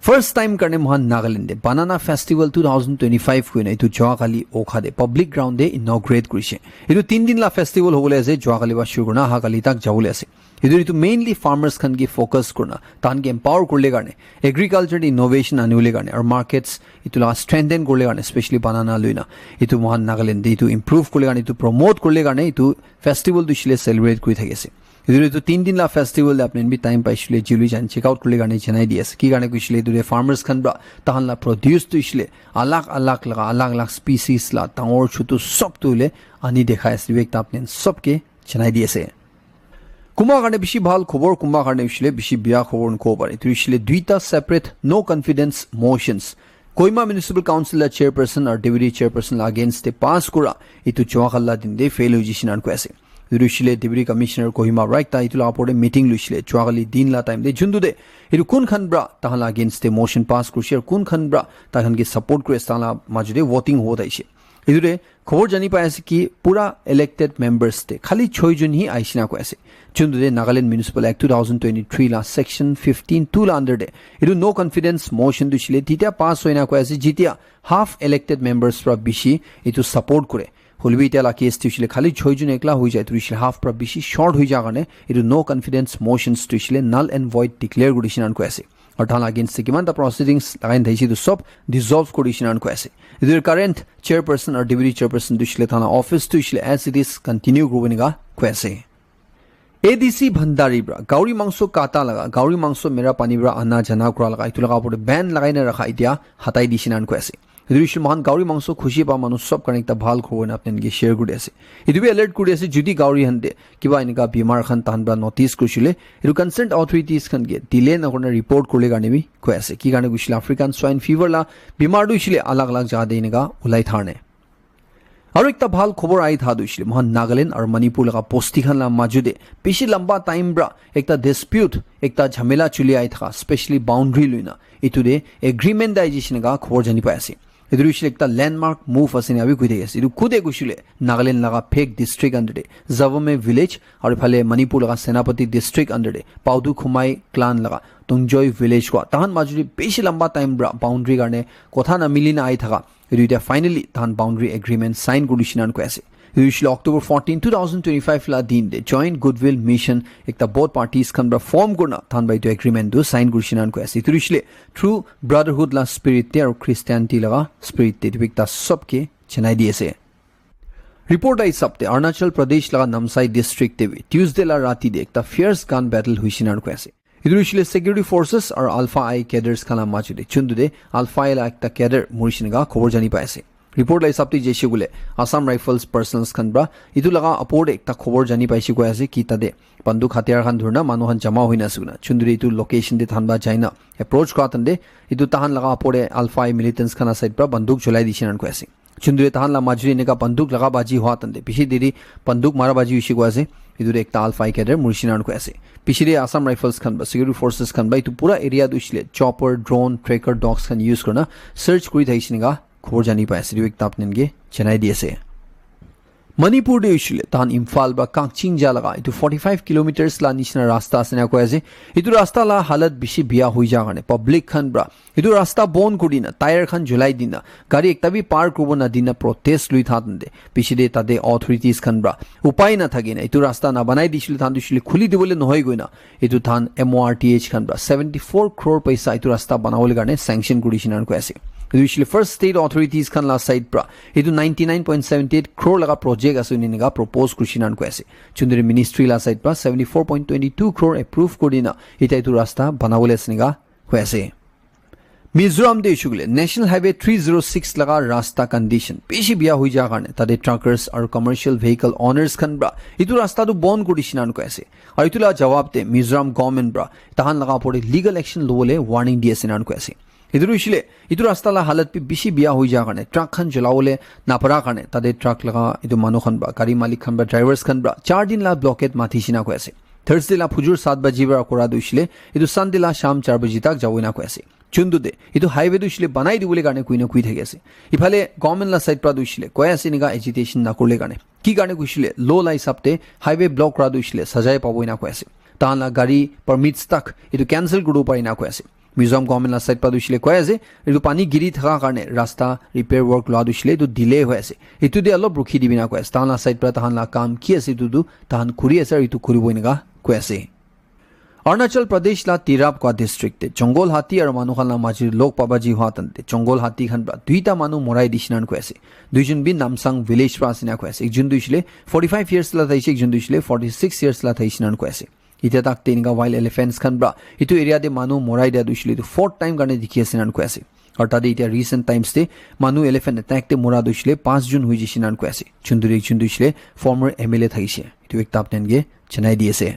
First time karne mohan Nagaland de Banana Festival 2025 kuina itu joakali okha de public ground de inaugurate kurise. Itu 3 din la festival hobole ase joakali ba shuru kurna hakali tak jabole ase. Itu mainly farmers khan ki focus kurna tan ki empower kurle garne agriculture innovation anule garne or markets itu la strengthen kurle garne especially banana luina. Itu mohan Nagaland de itu improve kurle garne itu promote kurle garne itu festival du shile celebrate kuri thakese. Itu 3 din la festival de apne bi time paishile juli jan check out kurle garne janai diase ki garne kuishile itu farmers khan bra tahan la produce tu ishile alag species la tangor chutu sob tu le ani dekha ase vek apne sob ke janai diase kuma garne bishi bhal khobor kuma garne ishile bishi biya khobor ko pare tu ishile duita separate no confidence motions Kohima Municipal Council la chairperson or deputy chairperson la against the pass kura itu chokhalla din de fail hojishin an ko ase Rushile Deputy Commissioner Kohima right ta itula apode meeting lushile chwagali din la time de jundu de iru kun khan bra tahala against the motion pass crucial kun khan bra tahan ki support kre stala majude voting ho daise idure khobor jani pa ase ki pura elected members te khali 6 jun hi aishina ko ase jundu de Nagaland Municipal Act 2023 la section 15 la under de iru no confidence motion dushile tita pass hoina ko ase jitia half elected members fra bishi itu support kore Hulbi tela case tushile khali 6 jun ekla hoi jay tushile half pra bishi short hoi ja garne iru no confidence motions tushile null and void declare condition an ko ase or thala against the kiman the proceedings line daisi to sub dissolve condition an ko ase idu current chairperson or deputy chairperson tushile thana office tushile as it is continue growing ga ko ase ADC Bhandari bra gauri mangso kata laga gauri mangso mera pani bra anna jana kura laga itu laga pore ban lagai na rakha itia hatai dishin an ko ase Idrish Mohan Gauri Mangso Khushi pa manu sab karne ta bhal khobor na apne ge share gude ase idu be alert gude ase judi Gauri hande kiba inika bimar khan tan ba notice kushile idu concerned authorities khan ge delay na korna report kole garne bi ko ase ki garne kushile African swine fever la bimar du shile alag alag ja de inika ulai tharne aru ekta bhal khobor ai tha du shile Mohan Nagaland aru Manipur laga posti khan la majude pishi lamba time bra ekta dispute ekta jhamela chuli ai tha especially boundary luina itu de agreement digestion ga khobor jani pa ase Idu ekta landmark move asine abi kuide ase idu kude kushile Nagaland laga Phek district under de Zavame village aru phale Manipur laga Senapati district under de Paudu Khumai clan laga Tungjoy village ko tahan majuri beshi lamba time bra boundary garne kotha na milina ai thaga idu ita finally tahan boundary agreement sign gudishinan ko ase Usually October 14 2025 la din de joint goodwill mission ekta both parties kan bra form korna than by to agreement do sign gurshinan ko ase usually through brotherhood la spirit te aru Christianity la spirit te ekta sabke chenai diase report ai sabte Arunachal Pradesh la Namsai district te Tuesday la rati de ekta fierce gun battle huishinan ko ase usually security forces or Alpha I cadres kala machude chundu de Alpha I la ekta cadre murishinga khobor jani pa ase Report lai sabti jeshi gule Assam Rifles persons khan bra idu laga apode ekta khobor jani paisi ko ase ki tade banduk hatiar khan dhurna manuhan jama hoina sugna chunduri itu location de thanba jaina approach ka tande idu tahan laga apode Alpha I militants khana side bra banduk cholai dishinan ko ase chunduri tahan la majuri ne ka banduk laga baji hua tande pishi diri banduk mara baji ushi ko ase idu ekta Alpha I cadre murishinan ko ase pishi Assam Rifles khan ba security forces khan ba itu pura area dushile chopper drone tracker dogs khan use korna search kuri thaisiniga khobor jani pa ase ekta apnen ge chenai diase Manipur de ushile tan Imphal ba Kangching ja laga itu 45 kilometers la nishna rasta asena ko ase itu rasta la halat bishi biya hoi ja garne public khan bra itu rasta bon kudina tire khan julai dina gari ekta bi par kobo na dina protest lui thadinde bishi de tade authorities khan bra upai na thagina itu rasta na banai dishile than dishile khuli dibole nohoi goina itu than MORTH khan bra 74 crore paisa itu rasta banawole garne sanction kudishinan ko ase Usually first state authorities kan la side pra itu 99.78 crore laga project asuni niga propose kushinan ko ase chunduri ministry la side pra 74.22 crore approve kodina ita itu rasta banawole asniga ko ase Mizoram de ishugule National Highway 306 laga rasta condition peshi biya hoi ja garne tade truckers or commercial vehicle owners kan bra itu rasta du bon kodishinan ko ase aru itula jawab de Mizoram government bra tahan laga pore legal action lole warning diasinan ko ase Idru ishile idu rasta la halat pi bishi biya hoi ja garne truck khan jolawole na para garne tade truck laga idu manu khan ba gari malik khan ba drivers khan ba 4 din la blockade mathi shina ko ase Thursday la phujur 7 baji ba kora du ishile idu Sunday la sham 4 baji tak jawina ko ase chundu de idu highway du ishile banai dibole garne kuina kui thage ase ifale government la side pra du ishile koy ase niga agitation na korle garne ki garne ku ishile low la hisabte highway block ra du ishile sajai paboina ko ase tan la gari permits tak idu cancel gudu parina ko ase Mizoram government side পৰা দিছিলে কৈ আছে এইটো পানী গিৰি থকা কাৰণে ৰাস্তা repair work লোৱা দিছিলে এইটো ডিলে হৈ আছে এইটো দি অলপ ৰখি দিবি না কৈ আছে তাহান সাইড পৰা তাহান কাম কি আছে এইটো তাহান কৰি আছে আৰু এইটো কৰিব এনেকা কৈ আছে অৰুণাচল প্ৰদেশ লা তিৰাপ কা ডিস্ট্ৰিক্ট জংগল হাতী আৰু মানুহৰ মাজৰ লোক পাবাজি হোৱা তন্তে জংগল হাতী খান পৰা দুইটা মানুহ মৰাই দিছিনান কৈ আছে দুইজন বিন নামসাং ভিলেজ পৰা সিনা কৈ আছে একজন দুইছিলে 45 ইয়াৰ্স লা থাইছে একজন দুইছিলে 46 ইয়াৰ্স লা থাইছিনান কৈ আছে এতিয়া তাক তেনেকা ওয়াইল্ড এলিফেন্টস খান পৰা ইটো এৰিয়াতে মানুহ মৰাই দিয়া দুইছিলে ইটো 4th টাইম কাৰণে দেখি আছে নান কৈ আছে আৰু তাতে এতিয়া ৰিসেন্ট টাইমছতে মানুহ এলিফেন্ট এটাকতে মৰা দুইছিলে 5 জুন হৈ যিছিনান কৈ আছে চুন্দুৰি একজন দুইছিলে ফৰ্মাৰ এমএলএ থাকিছে ইটো একটা আপনেনগে জনাই দি আছে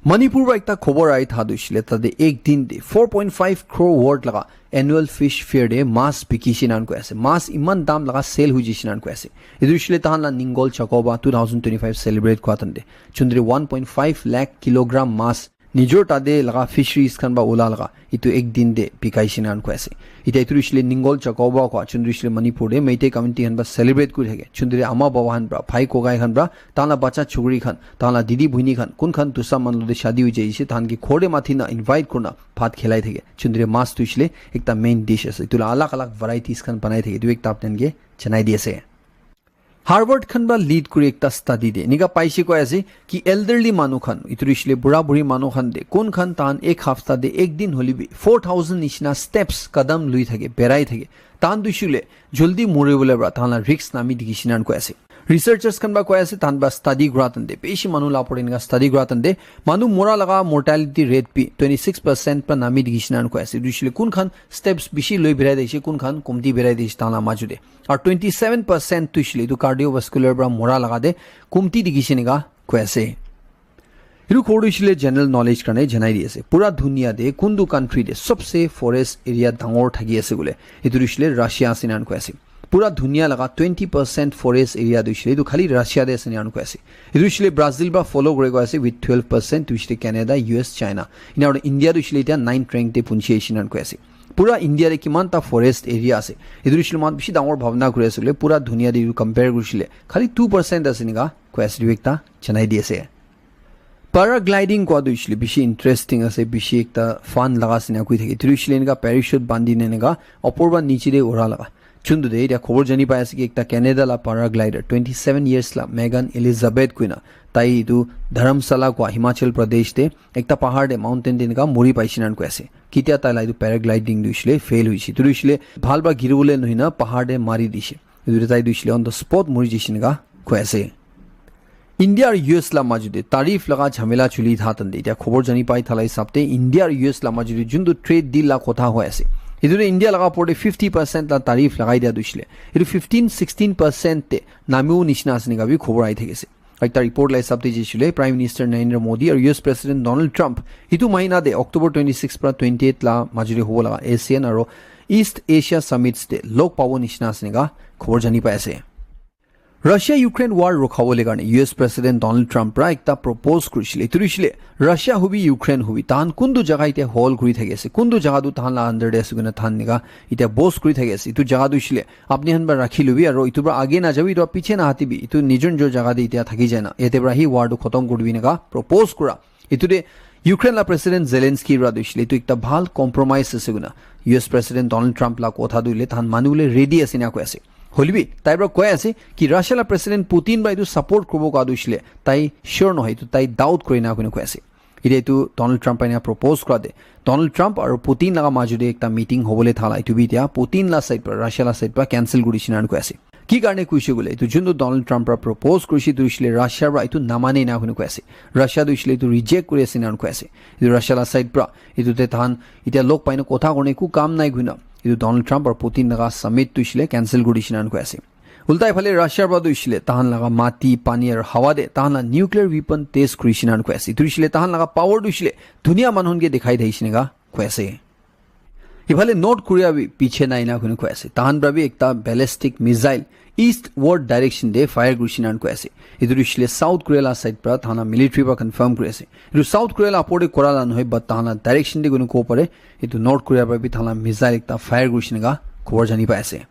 मणिपुर में एक खबर आई था दुसले तदे एक दिन दे 4.5 crore वर्ड लगा एनुअल फिश फेयर दे मास बिकिसिनान को ऐसे मास इमान दाम लगा सेल हुई जिसिनान को ऐसे इदुसले तहानला निंगोल चकोबा 2025 सेलिब्रेट को आतंदे चुंद्रे 1.5 लाख किलोग्राम मास निजोर तादे लगा फिशरीज खान बा उला लगा इतो एक दिन दे पिकाइसिनान को ऐसे इते इतुसले निंगोल चकोबा को चुंद्रिसले मणिपुर दे मेटे कम्युनिटी हन बा सेलिब्रेट को हेगे चुंद्रे आमा बाबा हन बा भाई कोगाय हन बा ताला बच्चा छुगरी खान ताला दीदी भुइनी खान कुन खान तुसा मनलो दे शादी हुई जाइसे तान की खोडे माथि ना इनवाइट करना भात खिलाई थेगे चुंद्रे मास तुसले एकता मेन डिश है तुला अलग अलग वैरायटीज खान बनाई थेगे दु एकता आपनगे जनाई दिएसे हार्वर्ड खन बा लीड करी एकता स्टडी दे निगा पाइसे को ऐसे कि एल्डरली मानु खान इतुरिसले बुढ़ा बुढ़ी मानु खान दे कोन खान तान एक हफ्ता दे एक दिन होली भी 4000 निशना स्टेप्स कदम लुई थगे बेराई थगे तान दुसुले जल्दी मोरे बोले बरा तान रिस्क नामी दिगिसिनान को ऐसे रिसर्चर्स खन बा को ऐसे तान बा स्टडी ग्रातन दे पेशी मानु लापोरे निगा स्टडी ग्रातन दे मानु मोरा लगा मोर्टालिटी रेट पी 26% पर नामी दिगिसिनान को ऐसे दुसुले कोन खान स्टेप्स बिशी लुई बेराई देसे कोन खान कुमती बेराई देस ताला माजुदे और 27% तुसले तो कार्डियोवास्कुलर बरा मोरा लगा दे कुमती दिगिसिनेगा को ऐसे इरु कोडिसले जनरल नॉलेज करने जनाई दिएसे पूरा दुनिया दे कुंदु कंट्री दे सबसे फॉरेस्ट एरिया डांगोर ठगी আছে গুলে ইতুরিসলে রাশিয়া সিনান কো আছে पूरा दुनिया लगा 20% फॉरेस्ट एरिया दुसले तो खाली रशिया दे सिनान को ऐसे इतुसले ब्राजिल बा फॉलो करे को ऐसे विथ 12% तुसले कनाडा यूएस चाइना इना और इंडिया दुसले इटा 9th रैंक ते पुंची एशियन को ऐसे पूरा इंडिया रे किमान ता फॉरेस्ट एरिया আছে इतुसले मान बिशी डांगोर भावना करे असले पूरा दुनिया दे कंपेयर गुसले खाली 2% असनिगा को ऐसे दिवेक्ता जनाई दिएसे पैराग्लाइडिंग को दुसले बिशी इंटरेस्टिंग আছে बिशी एकता फान लगा सिना कोइ থাকে इतुसले इनका पैराशूट बांधी नेगा अपूर्वा नीचे दे उड़ा लगा चुंदु दे या खबर जानी पाए कि एक कैनेडा ला पैराग्लाइडर 27 इयर्स ला मेगन एलिजाबेथ कुइना ताई इतु धर्मशाला को हिमाचल प्रदेश दे एकता पहाड़ दे माउंटेन दिन का मुरी पाइसिनान को ऐसे कित्या ताला इतु पैराग्लाइडिंग दुसले फेल हुइछि तुरुसले भालबा गिरुले नहिना पहाड़ दे मारी दिसे इतु ताई दुसले ऑन द स्पॉट मुरी जिसिनगा को ऐसे इंडिया और यूएस ला माजुदे तारीफ लगा झमेला चुली था तंदे या खबर जानी पाई थाला हिसाबते इंडिया और यूएस ला माजुदे जुंदु ट्रेड डील ला कोथा हो ऐसे इधर इंडिया लगा पोटे 50% ला तारीफ लगाई दिया दुसले इधर 15-16% ते नामियो निशना असनिगा भी खबर आई थे कैसे एक रिपोर्ट लाई सबते जिसले प्राइम मिनिस्टर नरेंद्र मोदी और यूएस प्रेसिडेंट डोनाल्ड ट्रम्प इतु महीना दे अक्टोबर 26 पर 28 ला माजुरे हो लगा एशियन और ईस्ट एशिया समिट्स दे लोक पावो निशना असनिगा खबर जानी पाए से रशिया यूक्रेन वार रोखावले कारण यूएस प्रेसिडेंट डोनाल्ड ट्रम्प रा एकता प्रपोज करिसले तुरिसले रशिया हुबी यूक्रेन हुबी तान कुंदु जगह इते होल करि थागेसे कुंदु जगह दु तान ला अंडर देस गुना थान निगा इते बोस करि थागेसे इतु जगह दुसले अपनी हन बा राखि लुबी और इतु बा आगे ना जाबी तो पीछे ना हातिबी इतु निजन जो जगह दे इते थाकी जायना एते बरा ही वार दु खतम करबी नगा प्रपोज करा इतु दे यूक्रेन ला प्रेसिडेंट जेलेंस्की रा दुसले इतु एकता भाल कॉम्प्रोमाइज আছে गुना यूएस प्रेसिडेंट डोनाल्ड ट्रम्प ला कोथा दुले थान मानुले रेडी आसिना को আছে হলিবি তাইব্রা কয় আছে কি রাশিয়ালা প্রেসিডেন্ট পুতিন বাইদু সাপোর্ট করব কা দুইছিলে তাই শিওর নহয় তো তাই ডাউট করি না কোনে কয় আছে ইরেতু ডোনাল্ড ট্রাম্প আইনা প্রপোজ করা দে ডোনাল্ড ট্রাম্প আর পুতিন লাগা মাজুদে একটা মিটিং হবলে থালা ইতু বিতিয়া পুতিন লা সাইড पर রাশিয়ালা সাইড पर ক্যান্সেল গুডিছিনান কয় আছে কি কারণে কইছে গুলে ইতু জুন্দু ডোনাল্ড ট্রাম্প রা প্রপোজ করিছি দুইছিলে রাশিয়ার রা ইতু নামানে না কোনে কয় আছে রাশিয়া দুইছিলে ইতু রিজেক্ট করে সিনান কয় আছে ইতু রাশিয়ালা সাইড पर ইতুতে থান ইতিয়া লোক পাইনা কথা কোনে কু কাম নাই গুনা इतु डोनाल्ड ट्रम्प और पुतिन लगा समिट तुइसले कैंसिल गुडिसिनान को ऐसे उल्टा इफाले राशियार बा दुइसले ताहान लगा माटी पानी और हवा दे ताहान न्यूक्लियर वेपन तेज क्रिसिनान को ऐसे तुइसले ताहान लगा पावर दुइसले दुनिया मनहुन के दिखाई देइसिनेगा को ऐसे इफाले नॉर्थ कोरिया भी पीछे ना इना को ऐसे ताहान ब्राबी एकता ballistic missile eastward direction दे फायर गुसिनान को ऐसे इदुरिसले साउथ कोरिया साइड पर थाना मिलिट्री पर कंफर्म करे ऐसे इदु साउथ कोरिया अपोर्ड कोराला नहय बट थाना डायरेक्शन दे गुनु को परे इदु नॉर्थ कोरिया पर भी थाना मिसाइल एकता फायर गुसिनेगा खबर जानी पाएसे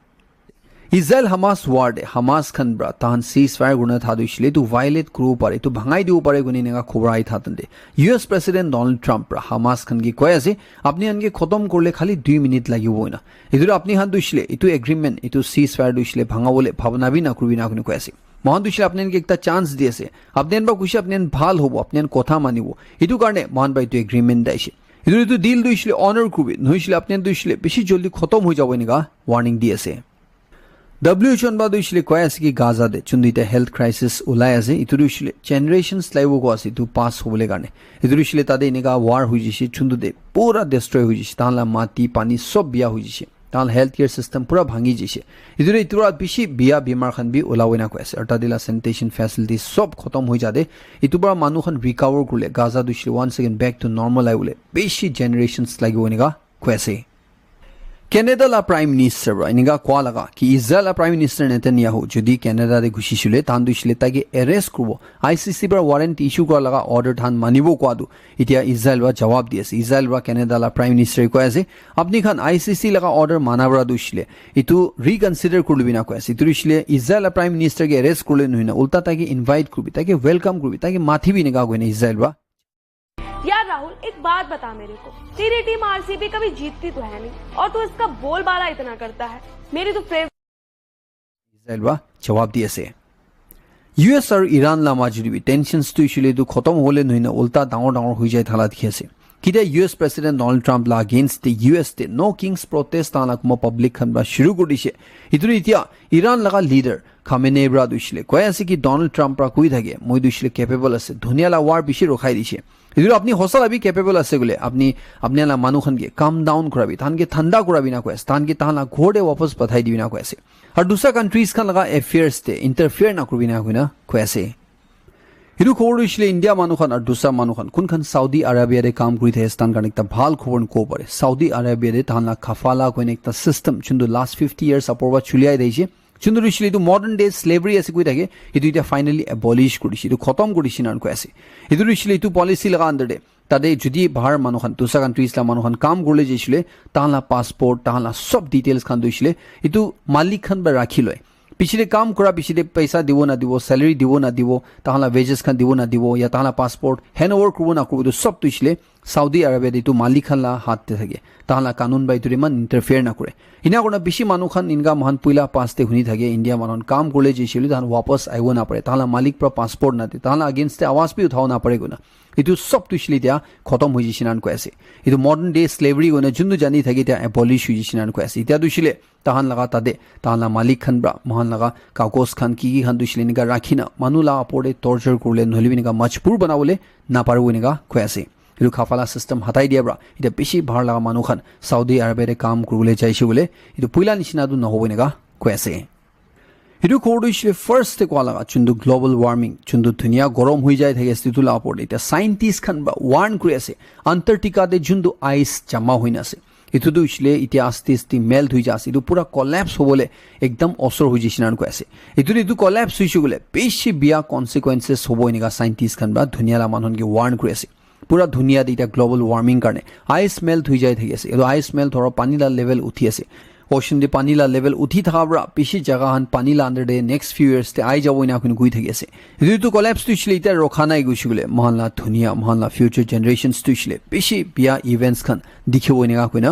ইজৰাইল হামাছ ৱাৰ দে হামাছ খান ব্ৰা তাহান চিজ ফায়াৰ গুণা থাদু ইছিলে এইটো ভাইলেট কৰিব পাৰে এইটো ভাঙাই দিব পাৰে গুণি এনেকা খবৰ আহি থাকতে দে US প্ৰেচিডেণ্ট ডনাল্ড ট্ৰাম্প ব্ৰা হামাছ খান কি কৈ আছে আপুনি আনকি খতম কৰিলে খালি 2 মিনিট লাগিবই না এইটো আপুনি হাত দুইছিলে এইটো এগ্ৰিমেণ্ট এইটো চিজ ফায়াৰ দুইছিলে ভাঙাবলৈ ভাৱনাবি না কৰিবি না আপুনি কৈ আছে মহান দুইছিলে আপুনি আনকি একটা চান্স দি আছে আপুনি আনবা কৈছে আপুনি ভাল হ'ব আপুনি কথা মানিব এইটো কাৰণে মহান বাই এইটো এগ্ৰিমেণ্ট দাইছে এইটো ডিল দুইছিলে অনাৰ কৰিবি নহৈছিলে আপুনি দুইছিলে বেছি জলদি খতম হৈ যাব এনেকা ৱাৰ্নিং দি আছে WHO বা দুইছিলে কৈ আছে কি গাজাতে চুন্দিতে হেল্থ ক্ৰাইচিছ ওলাই আছে ইটো দুইছিলে জেনেৰেশ্যনছ লাগিব কৈ আছে ইটো পাছ হ'বলৈ কাৰণে ইটো দুইছিলে তাতে এনেকা ৱাৰ হৈ গৈছে চুন্দুতে পুৰা ডিষ্ট্ৰয় হৈ গৈছে তাহলে মাটি পানী সব বিয়া হৈ গৈছে তাহলে হেল্থ কেয়াৰ চিষ্টেম পুৰা ভাঙি গৈছে ইটোৰ বেছি বিয়া বেমাৰ খান বি ওলাব না কৈ আছে আৰু তাদিলা চেনিটেশ্যন ফেচিলিটি সব খতম হৈ যাতে ইটোৰ পৰা মানুহখন ৰিকভাৰ কৰিলে গাজা দুইছিলে one second back to normal আহিবলৈ বেছি জেনেৰেশ্যনছ লাগিব এনেকা কৈ আছে Canada la Prime Minister এনেকা কোৱা লগা কি ইজৰাইল Prime Minister নেতানিয়াহু যদি কানাডাৰে ঘুষিছিলে তান দুইছিলে তাকে এৰেষ্ট কৰিব ICC পৰা ৱাৰেণ্ট ইস্যু কৰা লগা অৰ্ডাৰ ধান মানিব কোৱাটো এতিয়া ইজৰাইল বা জবাব দি আছে ইজৰাইল বা কানাডা লা Prime Minister কৈ আছে আপুনি খান ICC লগা অৰ্ডাৰ মানাবৰা দুইছিলে ইটো ৰিকনসিডাৰ কৰিবি না কৈ আছে ইটো দুইছিলে ইজৰাইল Prime Minister কে এৰেষ্ট কৰিলে নহয় না উল্টা তাকে ইনভাইট কৰিবি তাকে ওয়েলকাম কৰিবি তাকে মাথিবি নেকা গৈ না ইজৰাইল বা यार राहुल एक बात बता मेरे को तेरी टीम RCB कभी जीतती तो है नहीं और तू इसका बोलबाला इतना करता है मेरी तो फेवरेट ইজৰাইল বা জবাব দি আছে US আৰু ইৰাণ লা মাজুৰি টেনশনছ তো ইছুলে তো খতম হলে নহয় না উল্টা ডাঙৰ ডাঙৰ হৈ যায় থালা দেখি আছে কিটা US প্ৰেসিডেন্ট ডনাল্ড ট্ৰাম্প লা এগেইনষ্ট দি US তে নো কিংস প্ৰটেষ্ট আনা কম পাব্লিক খান বা শুৰু কৰি দিছে ইটো এতিয়া ইৰাণ লগা লিডাৰ খামেনেই ব্ৰা দুইছিলে কৈ আছে কি ডনাল্ড ট্ৰাম্প পৰা কৈ থাকে মই দুইছিলে কেপেবল আছে ধুনিয়া লা ৱাৰ বেছি ৰখাই দিছে ইটো আপনি হসলাবি কেপেবল আছে গলে আপনি আপনিলা মানুহখনকে কাম ডাউন কৰাবি তানকে ঠান্ডা কৰাবি না কৈ আছে তানকে তাহলা ঘোড়ে वापस পঠাই দিবি না কৈ আছে আৰু দুসৰা কান্ট্ৰিজ খান লগা এফেয়াৰ্স তে ইন্টাৰফেয়াৰ না কৰিবি না কৈ আছে ইটো খবৰ দিছিলে ইণ্ডিয়া মানুহখন আৰু দুসৰা মানুহখন কোনখন সাউদি আৰবিয়াৰে কাম কৰি থাকে স্থান কাৰণে এটা ভাল খবৰ কব পাৰে সাউদি আৰবিয়াৰে তাহলা খাফালা কোনে একটা সিস্টেম যোনটো লাষ্ট 50 ইয়াৰ্স আপৰবা চুলিয়াই দিছে যোনটো দিছিলে এইটো মডাৰ্ণ ডে স্লেভাৰী আছে কৈ থাকে এইটো এতিয়া ফাইনেলি এবলিশ কৰিছে এইটো খতম কৰিছে না কৈ আছে এইটো দিছিলে এইটো পলিচি লগা আণ্ডাৰ দে তাতে যদি বাহাৰ মানুহখন দুসৰা কান্ট্ৰিজ লা মানুহখন কাম কৰিলে যাইছিলে তাহলা পাছপোৰ্ট তাহলা সব ডিটেইলছ খান দিছিলে এইটো মালিক খান বা ৰাখি লয় পিছলে কাম কৰা পিছলে পইচা দিব না দিব স্যালাৰি দিব না দিব তাহলা ওয়েজেস খান দিব না দিব ইয়া তাহলা পাছপোৰ্ট হ্যান্ডওভাৰ কৰিব না কৰিব সব দিছিলে সাউদি আৰবিয়াত এইটো মালিক খানলা হাততে থাকে তাহলা কানুন বাইটোৰে মান ইন্টাৰফেয়াৰ না কৰে ইনা কৰা বেছি মানুহখন ইনকা মহান পইলা পাঁচতে শুনি থাকে ইণ্ডিয়া মানুহন কাম কৰিলে যাইছিলে তাহন वापस আহিব না পাৰে তাহলা মালিক পৰা পাছপোৰ্ট না দিয়ে তাহলা এগেইনষ্ট আৱাজ বি উঠাও না পাৰে গুনা ইটো সব দিছিলে এতিয়া খতম হৈ গৈছে নান কৈ আছে ইটো মডাৰ্ণ ডে স্লেভাৰী গুনা যোনটো জানি থাকে এতিয়া এবলিশ হৈ গৈছে নান কৈ আছে এতিয়া দিছিলে তাহান লগা তাতে তাহলা মালিক খান ব্ৰা মহান লগা কাগজ খান কি খান দিছিলে নিকা ৰাখিনা মানুহ লা আপৰে টৰ্চাৰ কৰিলে নহলি নিকা মজবুৰ বনাবলে না পাৰব নিকা কৈ আছে ইটো খাফালা সিস্টেম হাতাই দিয়া ব্ৰা এটা বেছি ভাৰ লগা মানুহ খান সাউদি আৰবিয়াৰে কাম কৰিবলৈ যাইছে বলে ইটো পইলা নিচিনাটো নহব নিকা কৈ আছে ইটো খবৰ দিছিলে ফাৰ্ষ্ট কোৱা লগা যোনটো গ্লোবাল ৱাৰ্মিং যোনটো ধুনীয়া গৰম হৈ যায় থাকে স্থিতিটো লাপৰ এতিয়া সাইন্টিষ্ট খান বা ৱাৰ্ন কৰি আছে আণ্টাৰ্কটিকাতে যোনটো আইচ জমা হৈ নাছে ইটো দিছিলে এতিয়া আস্তে আস্তে মেল্ট হৈ যাছে ইটো পুৰা কলেপস হ'বলে একদম অসৰ হৈ যাইছে নান কৈ আছে ইটো কলেপস হৈছে গলে বেছি বিয়া কনসিকুৱেন্সেস হ'ব এনেকা সাইন্টিষ্ট খান বা ধুনীয়া মানুহনকে ৱাৰ্ন কৰি আছে পুৰা ধুনীয়া দিটা গ্লোবাল ৱাৰ্মিং কাৰণে আইচ মেল্ট হৈ যায় থাকে আছে আৰু আইচ মেল্ট ধৰ পানীলা লেভেল উঠি আছে ওশন দি পানীলা লেভেল উঠি থাকাবৰা পিছি জাগাহান পানীলা আণ্ডাৰ দে নেক্সট ফিউ ইয়াৰ্স তে আই যাব না কোন গৈ থাকি আছে ইটো কলেপস দিছিলে এতিয়া ৰখা নাই গৈছে গলে মহানলা ধুনীয়া মহানলা ফিউচাৰ জেনাৰেশ্যনছ দিছিলে বেছি বিয়া ইভেন্টছ খান দেখিব এনেকা কইনা